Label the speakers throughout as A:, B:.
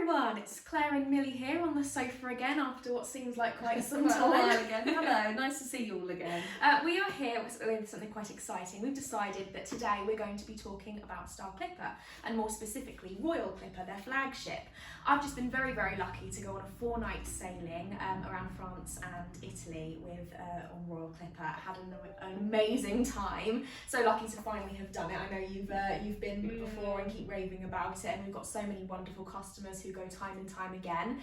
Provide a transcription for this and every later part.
A: everyone, it's Claire and Millie here on the sofa again after what seems like quite some
B: A
A: time.
B: while again. Hello, nice to see you all again.
A: We are here with something quite exciting. We've decided that today we're going to be talking about Star Clipper, and more specifically Royal Clipper, their flagship. I've just been very, very lucky to go on a 4-night sailing around France and Italy with on Royal Clipper. Had an amazing time. So lucky to finally have done it. I know you've been before and keep raving about it, and we've got so many wonderful customers who go time and time again.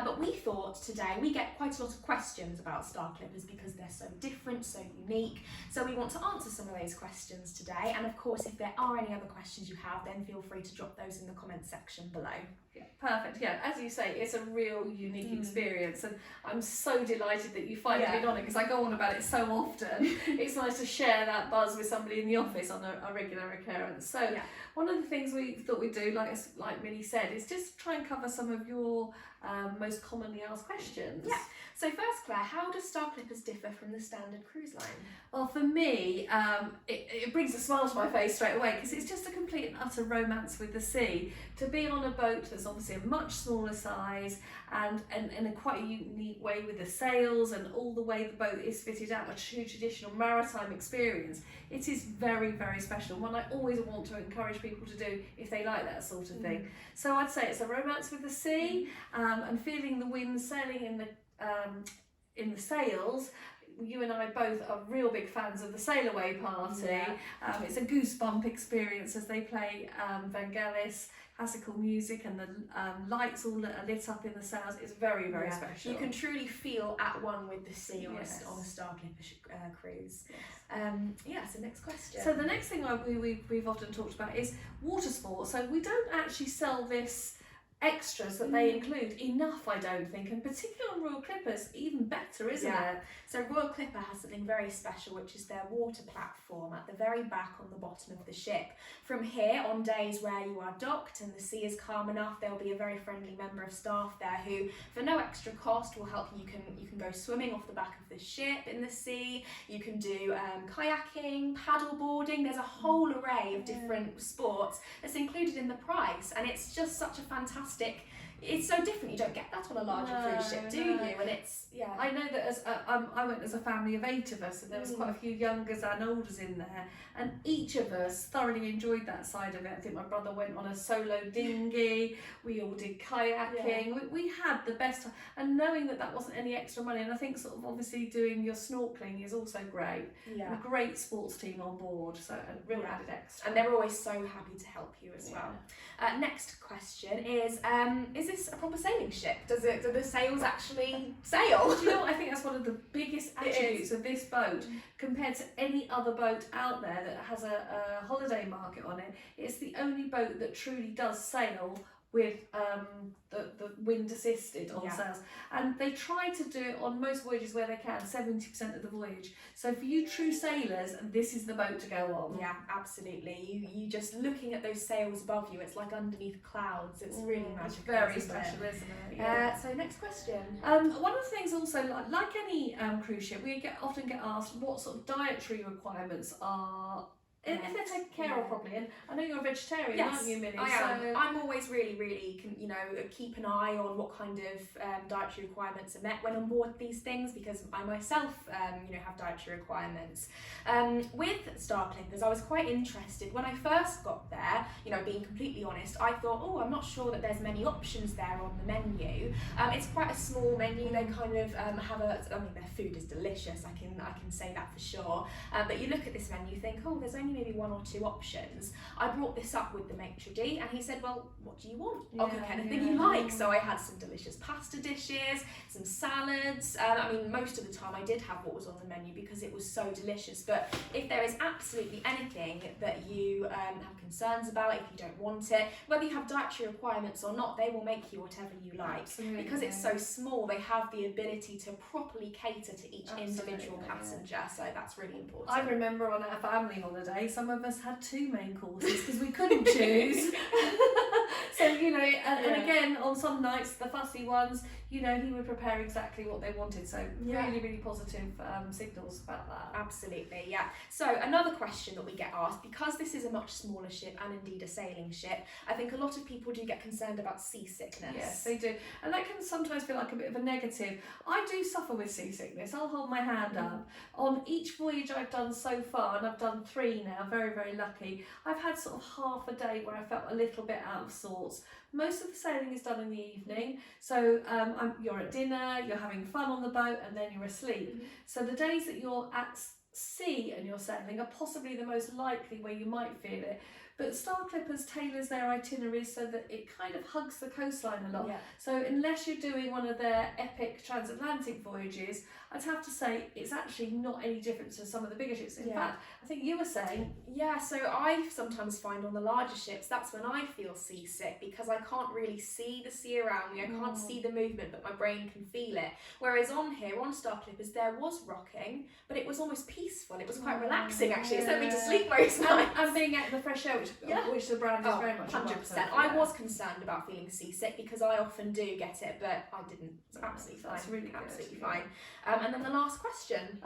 A: But we thought today we get quite a lot of questions about Star Clippers because they're so different, so unique. So we want to answer some of those questions today. And of course, if there are any other questions you have, then feel free to drop those in the comments section below.
B: Yeah, perfect. Yeah, as you say, it's a real unique experience, and I'm so delighted that you finally been on it because I go on about it so often. It's nice to share that buzz with somebody in the office on a regular occurrence. So one of the things we thought we'd do, like Millie said, is just try and cover some of your most commonly asked questions.
A: Yeah. So first, Claire, how does Star Clippers differ from the standard cruise line?
B: Well, for me, it brings a smile to my face straight away because it's just a complete and utter romance with the sea. To be on a boat that's obviously a much smaller size and in a quite a unique way with the sails and all the way the boat is fitted out, a true traditional maritime experience, it is very, very special. One I always want to encourage people to do if they like that sort of thing. So I'd say it's a romance with the sea and feeling the wind sailing in the sails. You and I both are real big fans of the Sail Away Party. It's a goosebump experience as they play Vangelis classical music and the lights all are lit up in the sails. It's very, very special.
A: You can truly feel at one with the sea on a Star Clipper cruise. So next question.
B: So the next thing we've often talked about is water sport. So we don't actually sell this extras that they include enough, I don't think, and particularly on Royal Clippers, even better, isn't it?
A: So Royal Clipper has something very special, which is their water platform at the very back on the bottom of the ship. From here, on days where you are docked and the sea is calm enough, there will be a very friendly member of staff there who, for no extra cost, will help you. You can go swimming off the back of the ship in the sea. You can do kayaking, paddle boarding. There's a whole array of different sports that's included in the price, and it's just such a fantastic. It's so different. You don't get that on a larger cruise ship, do you? And it's
B: I know that as I went as a family of 8 of us, and there was quite a few youngers and olders in there, and each of us thoroughly enjoyed that side of it. I think my brother went on a solo dinghy. We all did kayaking. We had the best time, and knowing that wasn't any extra money. And I think sort of obviously doing your snorkeling is also great. And a great sports team on board, so a real added extra.
A: And they're always so happy to help you as well. Next question is this a proper sailing ship? Do the sails actually sail?
B: Do you know what? I think that's one of the biggest attributes of this boat compared to any other boat out there that has a holiday market on it. It's the only boat that truly does sail with the wind assisted on sails, and they try to do it on most voyages where they can, 70% of the voyage. So for you true sailors, this is the boat to go on.
A: Yeah, absolutely. You just looking at those sails above you, it's like underneath clouds. It's really magical.
B: It's very special, isn't it?
A: So next question.
B: One of the things also, like any cruise ship, we often get asked what sort of dietary requirements are. If they're taken care of properly, and I know you're a vegetarian, aren't you, Millie?
A: I am. I'm always really, keep an eye on what kind of dietary requirements are met when on board these things, because I myself, have dietary requirements. With Star Clippers, I was quite interested when I first got there. Being completely honest, I thought, I'm not sure that there's many options there on the menu. It's quite a small menu. They kind of have their food is delicious. I can say that for sure. But you look at this menu, you think, there's only maybe 1 or 2 options. I brought this up with the maitre d', and he said, well, what do you want? I'll cook anything you like. So I had some delicious pasta dishes, some salads. Most of the time I did have what was on the menu because it was so delicious. But if there is absolutely anything that you have concerns about, if you don't want it, whether you have dietary requirements or not, they will make you whatever you like.
B: Absolutely.
A: Because it's so small, they have the ability to properly cater to each individual passenger. So that's really important.
B: I remember on our family holiday, some of us had 2 main courses because we couldn't choose. So, and again, on some nights, the fussy ones, you know, he would prepare exactly what they wanted. So
A: Yeah.
B: really, really positive signals about that.
A: Absolutely, yeah. So another question that we get asked, because this is a much smaller ship and indeed a sailing ship, I think a lot of people do get concerned about seasickness.
B: Yes, they do. And that can sometimes feel like a bit of a negative. I do suffer with seasickness. I'll hold my hand up. On each voyage I've done so far, and I've done 3 now, very, very lucky, I've had sort of half a day where I felt a little bit out of sorts. Most of the sailing is done in the evening, so you're at dinner, you're having fun on the boat, and then you're asleep. So the days that you're at sea and you're sailing are possibly the most likely where you might feel it. But Star Clippers tailors their itineraries so that it kind of hugs the coastline a lot.
A: Yeah.
B: So unless you're doing one of their epic transatlantic voyages, I'd have to say it's actually not any different to some of the bigger ships. In fact, I think you were saying...
A: Yeah, so I sometimes find on the larger ships, that's when I feel seasick, because I can't really see the sea around me, I can't see the movement, but my brain can feel it. Whereas on here, on Star Clippers, there was rocking, but it was almost peaceful. It was quite relaxing, actually. It sent me to sleep most nights.
B: And being out in the fresh air, which the brand is very much
A: 100%. I was concerned about feeling seasick because I often do get it, but I didn't. It's absolutely fine.
B: That's really
A: absolutely
B: good.
A: fine. And then the last question.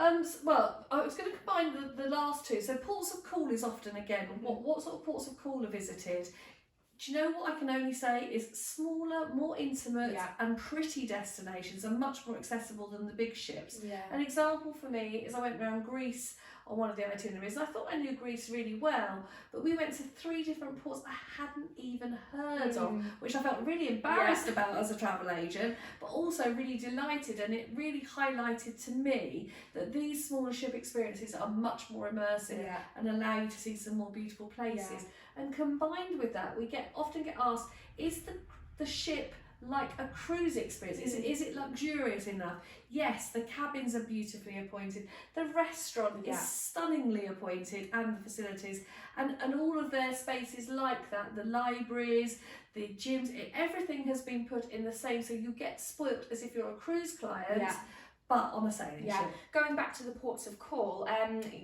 B: Well, I was going to combine the last two. So ports of call is often, again, what sort of ports of call are visited? Do you know what I can only say is smaller, more intimate and pretty destinations are much more accessible than the big ships.
A: Yeah.
B: An example for me is I went around Greece on one of the itineraries, and I thought I knew Greece really well, but we went to 3 different ports I hadn't even heard of, which I felt really embarrassed about as a travel agent, but also really delighted, and it really highlighted to me that these smaller ship experiences are much more immersive and allow you to see some more beautiful places. And combined with that, we often get asked, is the ship like a cruise experience? Is it luxurious enough? Yes, the cabins are beautifully appointed. The restaurant is stunningly appointed, and the facilities, and all of their spaces like that, the libraries, the gyms, everything has been put in the same, so you get spoilt as if you're a cruise client. But on a sailing ship.
A: Going back to the ports of call,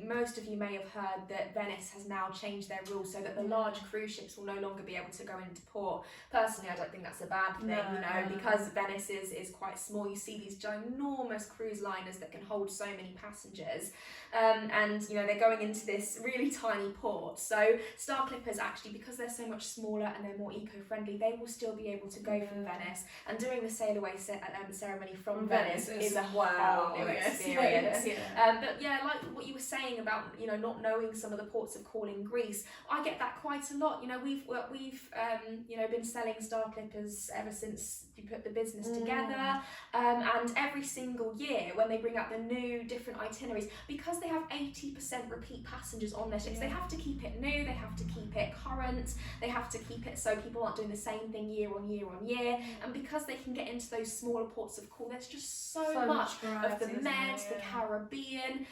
A: most of you may have heard that Venice has now changed their rules so that the large cruise ships will no longer be able to go into port. Personally, I don't think that's a bad thing, because Venice is quite small. You see these ginormous cruise liners that can hold so many passengers, and they're going into this really tiny port. So Star Clippers, actually, because they're so much smaller and they're more eco-friendly, they will still be able to go from Venice, and doing the sail away ceremony from Venice is a whole new experience. But like what you were saying about not knowing some of the ports of call in Greece, I get that quite a lot. We've been selling Star Clippers ever since you put the business together, and every single year when they bring out the new different itineraries, because they have 80% repeat passengers on their ships, they have to keep it new, they have to keep it current, they have to keep it so people aren't doing the same thing year on year on year, and because they can get into those smaller ports of call, there's just so much of the Med, the Caribbean,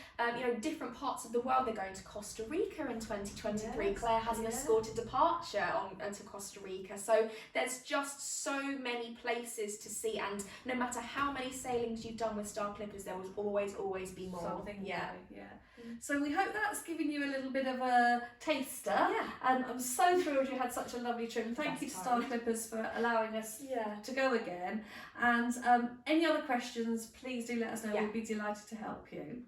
A: different parts of the world. They're going to Costa Rica in 2023. Claire has an escorted departure to Costa Rica. So there's just so many places to see, and no matter how many sailings you've done with Star Clippers, there will always be more.
B: Something, So we hope that's given you a little bit of a taster. And I'm so thrilled you had such a lovely trip. And thank you to Star Clippers for allowing us to go again. And any other questions, please do let us know. We'd be delighted to help you.